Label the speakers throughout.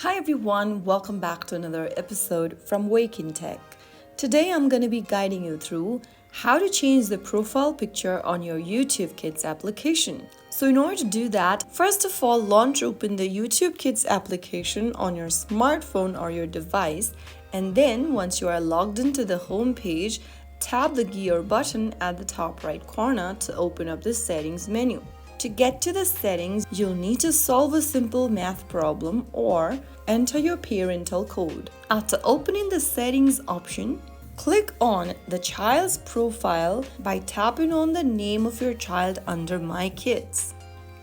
Speaker 1: Hi everyone, welcome back to another episode from Wake&Tech. Today I'm going to be guiding you through how to change the profile picture on your YouTube Kids application. So in order to do that, first of all, launch open the YouTube Kids application on your smartphone or your device, and then once you are logged into the home page, tap the gear button at the top right corner to open up the settings menu. To get to the settings, you'll need to solve a simple math problem or enter your parental code. After opening the settings option, click on the child's profile by tapping on the name of your child under My Kids.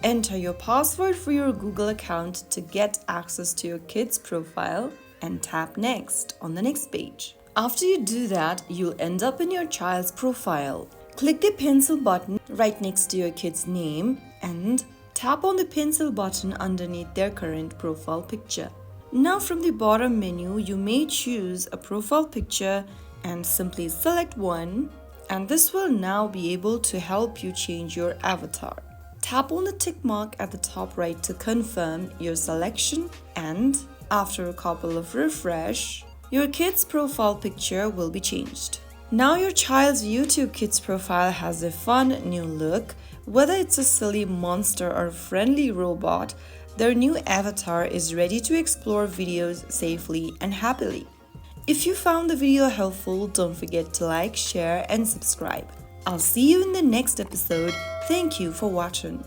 Speaker 1: Enter your password for your Google account to get access to your kid's profile and tap Next on the next page. After you do that, you'll end up in your child's profile. Click the pencil button right next to your kid's name and tap on the pencil button underneath their current profile picture. Now from the bottom menu, you may choose a profile picture and simply select one, and this will now be able to help you change your avatar. Tap on the tick mark at the top right to confirm your selection, and after a couple of refresh, your kid's profile picture will be changed. Now your child's YouTube Kids profile has a fun new look. Whether it's a silly monster or friendly robot, their new avatar is ready to explore videos safely and happily. If you found the video helpful, don't forget to like, share, and subscribe. I'll see you in the next episode. Thank you for watching.